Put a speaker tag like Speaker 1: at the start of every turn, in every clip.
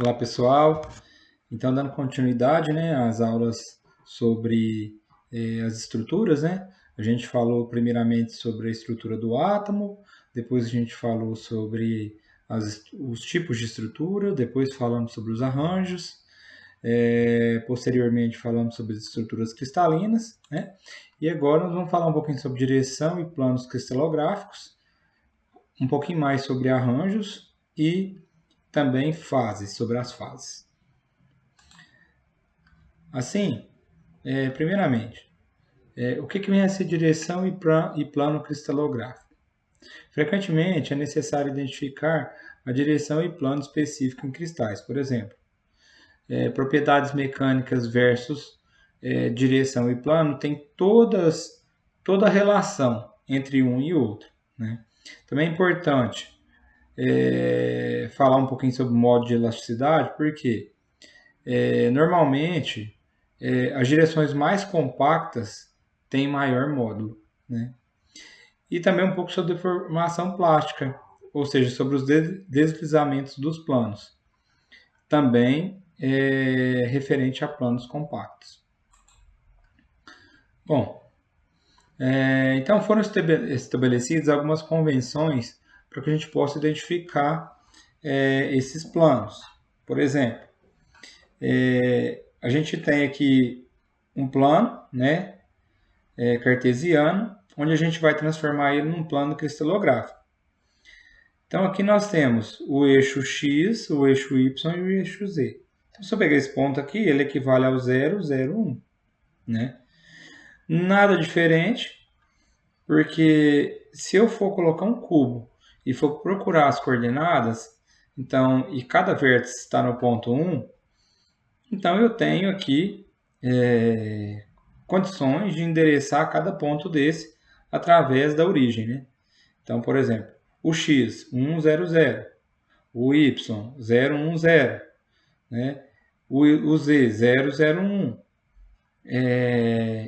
Speaker 1: Olá pessoal, então dando continuidade, né, às aulas sobre as estruturas, né? A gente falou primeiramente sobre a estrutura do átomo, depois a gente falou sobre os tipos de estrutura, depois falamos sobre os arranjos, posteriormente falamos sobre as estruturas cristalinas, né? E agora nós vamos falar um pouquinho sobre direção e planos cristalográficos, um pouquinho mais sobre arranjos e também fases, sobre as fases. Assim, primeiramente, o que vem a ser direção e plano cristalográfico? Frequentemente é necessário identificar a direção e plano específico em cristais, por exemplo, propriedades mecânicas versus direção e plano tem toda a relação entre um e outro, né? Também é importante falar um pouquinho sobre o modo de elasticidade, porque normalmente as direções mais compactas têm maior módulo, né? E também um pouco sobre deformação plástica, ou seja, sobre os deslizamentos dos planos, também referente a planos compactos. Bom, então foram estabelecidas algumas convenções para que a gente possa identificar esses planos. Por exemplo, a gente tem aqui um plano, né, cartesiano, onde a gente vai transformar ele num plano cristalográfico. Então aqui nós temos o eixo x, o eixo y e o eixo z. Então, se eu pegar esse ponto aqui, ele equivale ao 0, 0, 1. Né? Nada diferente, porque se eu for colocar um cubo e for procurar as coordenadas, então, e cada vértice está no ponto 1, então eu tenho aqui condições de endereçar cada ponto desse através da origem. Né? Então, por exemplo, o x, 1, 0, 0. O y, 0, 1, 0. Né? O z, 0, 0, 1.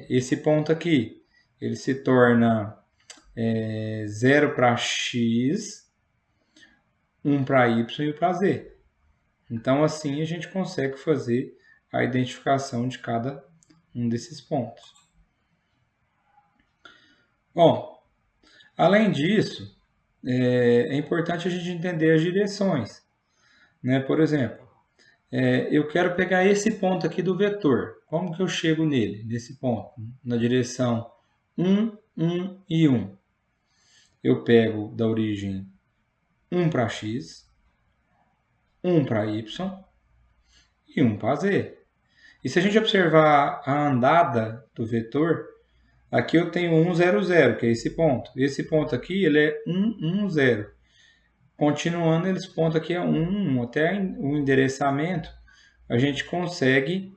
Speaker 1: Esse ponto aqui, ele se torna 0 para x, 1 para y e 1 para z. Então, assim, a gente consegue fazer a identificação de cada um desses pontos. Bom, além disso, é importante a gente entender as direções. Né? Por exemplo, eu quero pegar esse ponto aqui do vetor. Como que eu chego nele, nesse ponto? Na direção 1, 1 e 1. Eu pego da origem 1 para x, 1 para y e 1 para z. E se a gente observar a andada do vetor, aqui eu tenho 1, 0, 0, que é esse ponto. Esse ponto aqui ele é 1, 1, 0. Continuando, esse ponto aqui é 1, 1. Até o endereçamento, a gente consegue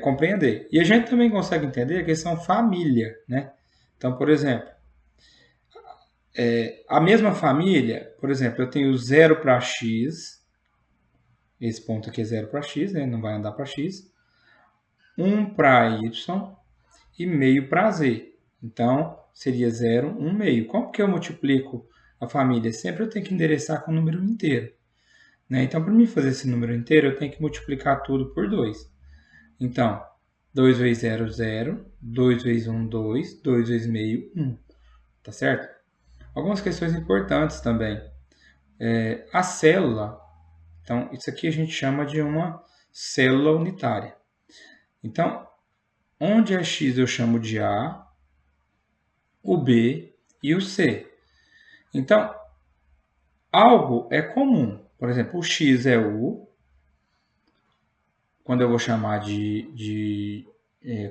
Speaker 1: compreender. E a gente também consegue entender que eles são família. Né? Então, por exemplo, a mesma família, por exemplo, eu tenho 0 para x, esse ponto aqui é 0 para x, né? Não vai andar para x, 1 para y e meio para z. Então, seria 0, 1, meio. Como que eu multiplico a família? Sempre eu tenho que endereçar com o número inteiro. Né? Então, para mim fazer esse número inteiro, eu tenho que multiplicar tudo por 2. Então, 2 vezes 0, 0. 2 vezes 1, 2. 2 vezes meio, 1. Tá certo? Algumas questões importantes também. A célula, então, isso aqui a gente chama de uma célula unitária. Então, onde é x eu chamo de A, o B e o C. Então, algo é comum. Por exemplo, o x é U, quando eu vou chamar de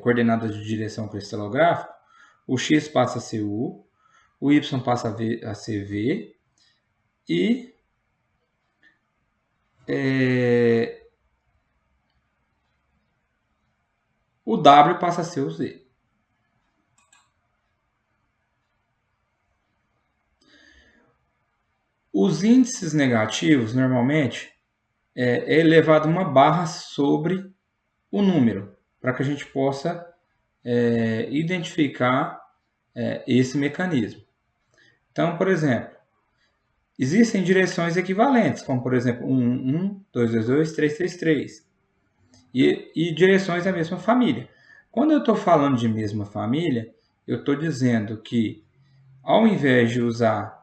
Speaker 1: coordenadas de direção cristalográfica, o x passa a ser U, o y passa a ser V e o W passa a ser o Z. Os índices negativos, normalmente, é elevado uma barra sobre o número, para que a gente possa identificar esse mecanismo. Então, por exemplo, Existem direções equivalentes, como por exemplo 1, 1, 2, 2, 2, 3, 3, 3. E direções da mesma família. Quando eu estou falando de mesma família, eu estou dizendo que ao invés de usar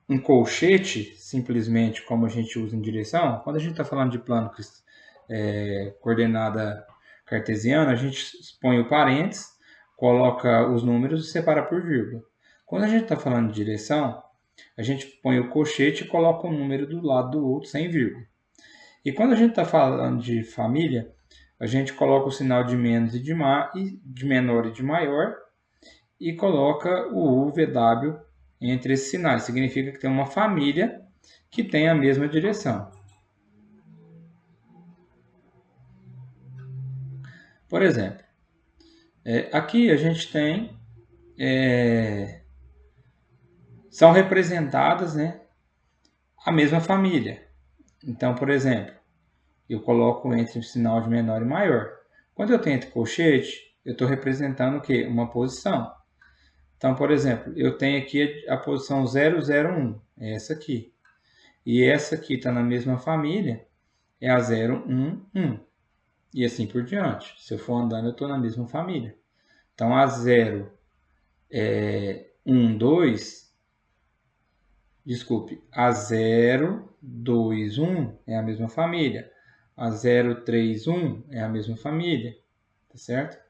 Speaker 1: um colchete, simplesmente como a gente usa em direção, quando a gente está falando de plano coordenada cartesiana, a gente põe o parênteses, coloca os números e separa por vírgula. Quando a gente está falando de direção, a gente põe o colchete e coloca o número do lado do outro sem vírgula. E quando a gente está falando de família, a gente coloca o sinal de menos e de menor e de maior e coloca o UVW entre esses sinais. Significa que tem uma família que tem a mesma direção. Por exemplo, aqui a gente tem são representadas, né, a mesma família. Então, por exemplo, eu coloco entre o sinal de menor e maior. Quando eu tenho entre colchete, eu estou representando o quê? Uma posição. Então, por exemplo, eu tenho aqui a posição 001, é essa aqui. E essa aqui está na mesma família, é a 011. E assim por diante. Se eu for andando, eu estou na mesma família. Então, a 012, desculpe, a 021 é a mesma família. A 031 é a mesma família. Tá certo?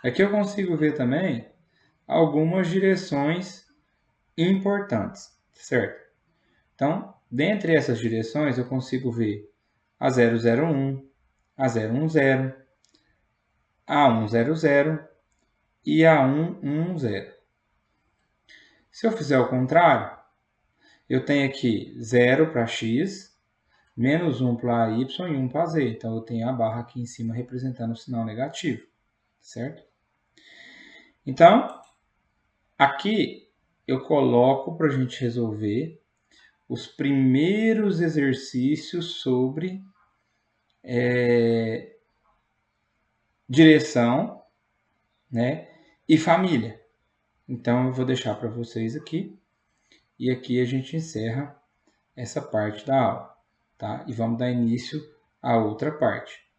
Speaker 1: Aqui eu consigo ver também algumas direções importantes, certo? Então, dentre essas direções, eu consigo ver a 001, a 010, a 100 e a 110. Se eu fizer o contrário, eu tenho aqui 0 para x, menos 1 para y e 1 para z. Então, eu tenho a barra aqui em cima representando o sinal negativo, certo? Então, aqui eu coloco para a gente resolver os primeiros exercícios sobre direção, né, e família. Então, eu vou deixar para vocês aqui. E aqui a gente encerra essa parte da aula, tá? E vamos dar início à outra parte.